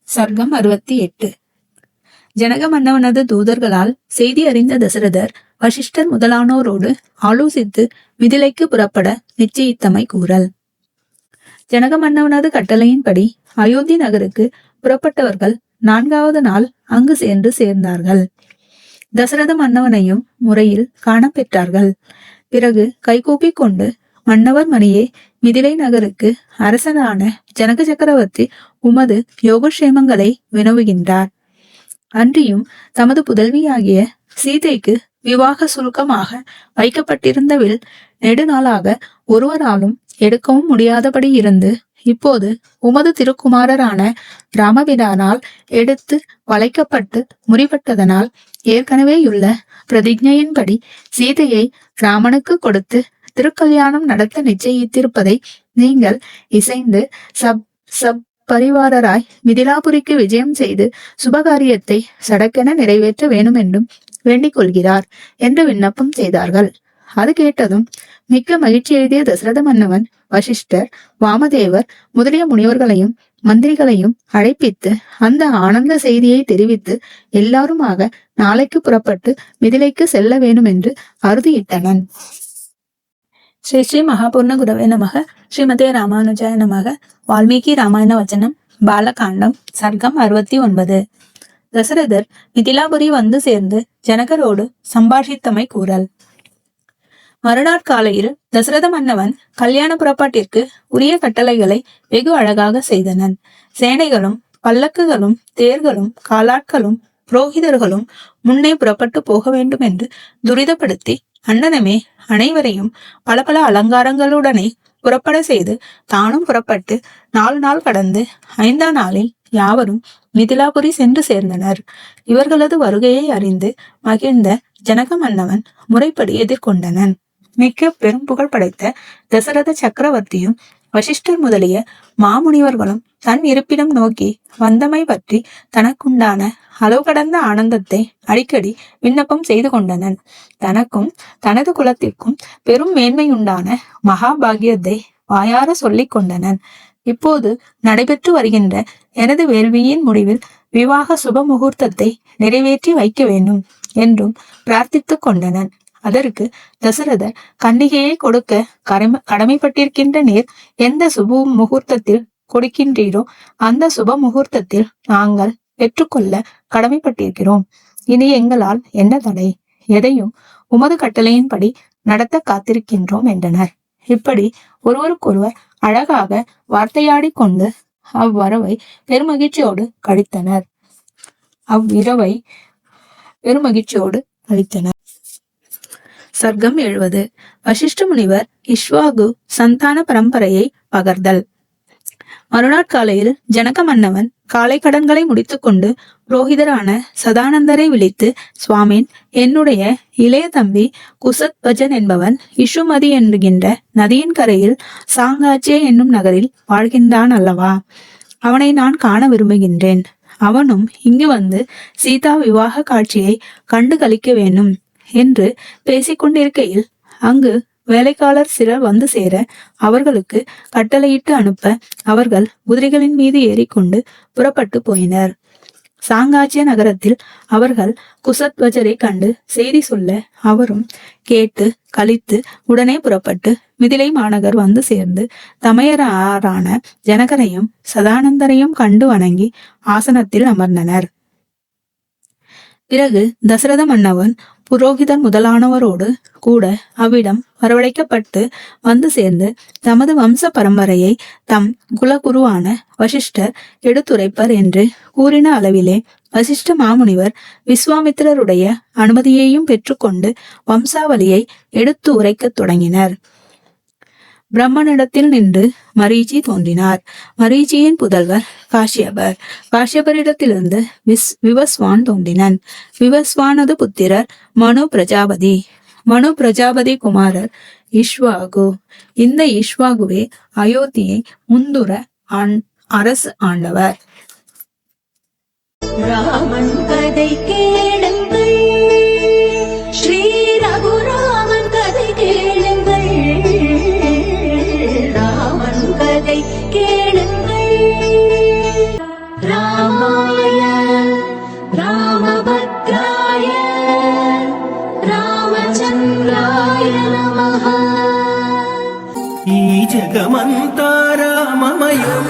சர்க்கம் 68. ஜனக மன்னவனது தூதர்களால் செய்தி அறிந்த தசரதர் வசிஷ்டர் முதலானோரோடு ஆலோசித்து மிதிலைக்கு புறப்பட நிச்சயித்தமை கூறல். ஜனக மன்னவனது கட்டளையின்படி அயோத்தி நகருக்கு புறப்பட்டவர்கள் 4வது நாள் அங்கு சேர்ந்தார்கள். தசரத மன்னவனையும் முறையில் காணப்பெற்றார்கள். பிறகு கைகூப்பி கொண்டு, மன்னவர் மணியே, மிதிலை நகருக்கு அரசனான ஜனக சக்கரவர்த்தி உமது யோகக்ஷேமங்களை வினவுகின்றார். அன்றியும் தமது புதல்வியாகிய சீதைக்கு விவாக சுருக்கமாக வைக்கப்பட்டிருந்த வில் நெடுநாளாக ஒருவராலும் எடுக்கவும் முடியாதபடி இருந்து இப்போது உமது திருக்குமாரரான ராமபிரானால் எடுத்து வளைக்கப்பட்டு முறிபட்டதனால் ஏற்கனவேயுள்ள பிரதிஜையின்படி சீதையை ராமனுக்கு கொடுத்து திருக்கல்யாணம் நடத்த நிச்சயித்திருப்பதை நீங்கள் இசைந்து சப் பரிவாரராய் மிதிலாபுரிக்கு விஜயம் செய்து சுபகாரியத்தை சடக்கென நிறைவேற்ற வேண்டுமென்றும் வேண்டிக் கொள்கிறார் என்று விண்ணப்பம் செய்தார்கள். அது கேட்டதும் மிக்க மகிழ்ச்சி எழுதிய தசரத மன்னவன் வசிஷ்டர், வாமதேவர் முதலிய முனிவர்களையும் மந்திரிகளையும் அழைப்பித்து அந்த ஆனந்த செய்தியை தெரிவித்து எல்லாருமாக நாளைக்கு புறப்பட்டு மிதிலைக்கு செல்ல வேண்டும் என்று அறுதியிட்டனன். ஸ்ரீ ஸ்ரீ மகாபூர்ண குரவே நமக. ஸ்ரீமதே ராமானுஜாய நமக. வால்மீகி ராமாயண வச்சனம். பாலகாண்டம். சர்க்கம் 69. தசரதர் மிதிலாபுரி வந்து சேர்ந்து ஜனகரோடு சம்பாஷித்தமை கூறல். மறுநாட்காலையில் தசரத மன்னவன் கல்யாண புறப்பாட்டிற்கு உரிய கட்டளைகளை வெகு அழகாக செய்தனன். சேனைகளும் பல்லக்குகளும் தேர்களும் காலாட்களும் புரோகிதர்களும் முன்னே புறப்பட்டு போக வேண்டும் என்று துரிதப்படுத்தி அண்ணனமே அனைவரையும் பல பல அலங்காரங்களுடனே புறப்பட செய்து தானும் புறப்பட்டு 4 நாள் கடந்து 5ஆம் நாளில் யாவரும் மிதிலாபுரி சென்று சேர்ந்தனர். இவர்களது வருகையை அறிந்து மகிழ்ந்த ஜனக மன்னவன் முறைப்படி எதிர்கொண்டனன். மிக்க பெரும் புகழ் படைத்த தசரத சக்கரவர்த்தியும் வசிஷ்டர் முதலிய மாமுனிவர்களும் தன் இருப்பிடம் நோக்கி வந்தமை பற்றி தனக்குண்டான அளவு கடந்த ஆனந்தத்தை அடிக்கடி விண்ணப்பம் செய்து கொண்டனன். தனக்கும் தனது குலத்திற்கும் பெரும் மேன்மையுண்டான மகாபாகியத்தை வாயார சொல்லிக் கொண்டனன். இப்போது நடைபெற்று வருகின்ற எனது வேள்வியின் முடிவில் விவாக சுப முகூர்த்தத்தை நிறைவேற்றி வைக்க வேண்டும் என்றும் பிரார்த்தித்து கொண்டனன். அதற்கு தசரதர், கன்னிகையை கொடுக்க கடமைப்பட்டிருக்கின்ற நீர் எந்த சுப முகூர்த்தத்தில் கொடுக்கின்றீரோ அந்த சுப முகூர்த்தத்தில் நாங்கள் பெற்றுக்கொள்ள கடமைப்பட்டிருக்கிறோம். இனி எங்களால் என்ன தடை? எதையும் உமது கட்டளையின்படி நடத்த காத்திருக்கின்றோம் என்றனர். இப்படி ஒருவருக்கொருவர் அழகாக வார்த்தையாடி கொண்டு அவ்விரவை பெருமகிழ்ச்சியோடு கழித்தனர். சர்க்கம் 70. வசிஷ்ட முனிவர் இஷ்வாகு சந்தான பரம்பரையை பகர்தல். மறுநாட்காலையில் ஜனக மன்னவன் காலை கடன்களை முடித்துக்கொண்டு புரோகிதரான சதானந்தரை விழித்து, சுவாமின், என்னுடைய இளைய தம்பி குசத்வஜன் என்பவன் இஷுமதி என்கின்ற நதியின் கரையில் சாங்காச்சே என்னும் நகரில் வாழ்கின்றான் அல்லவா? அவனை நான் காண விரும்புகின்றேன். அவனும் இங்கு வந்து சீதா விவாக காட்சியை கண்டு களிக்க வேண்டும் என்று பேசிக்கொண்டிருக்கையில் அங்கு வேலைக்காரர் சிலர் வந்து சேர அவர்களுக்கு கட்டளையிட்டு அனுப்ப அவர்கள் குதிரைகளின் மீது ஏறிக்கொண்டு புறப்பட்டு போயினர். சாங்காச்சிய நகரத்தில் அவர்கள் குசத்வஜரை கண்டு செய்தி சொல்ல அவரும் கேட்டு கழித்து உடனே புறப்பட்டு மிதிலை மாநகர் வந்து சேர்ந்து தமையரான ஜனகரையும் சதானந்தரையும் கண்டு வணங்கி ஆசனத்தில் அமர்ந்தனர். பிறகு தசரத மன்னவன் புரோகிதர் முதலானவரோடு கூட அவ்விடம் வரவழைக்கப்பட்டு வந்து சேர்ந்து தமது வம்ச பரம்பரையை தம் குலகுருவான வசிஷ்டர் எடுத்துரைப்பர் என்று கூறின அளவிலே வசிஷ்ட மாமுனிவர் விஸ்வாமித்திரருடைய அனுமதியையும் பெற்றுக்கொண்டு வம்சாவளியை எடுத்து உரைக்கத் தொடங்கினர். பிரம்மனிடத்தில் நின்று மரீச்சி தோன்றினார். மரீச்சியின் புதல்வர் காஷ்யபர். காஷ்யபரிடத்திலிருந்து விவஸ்வான் தோன்றினன். விவஸ்வானது புத்திரர் மனு பிரஜாபதி. மனு பிரஜாபதி குமாரர் இஷ்வாகு. இந்த இஷ்வாகுவே அயோத்தியை முந்துர அரசு ஆண்டவர். ராமன் கதை கேளுங்கள், ஸ்ரீ ரகுராமன் கதை கேளுங்கள், ராமன் கதை கேளுங்கள், ராம மாயும்.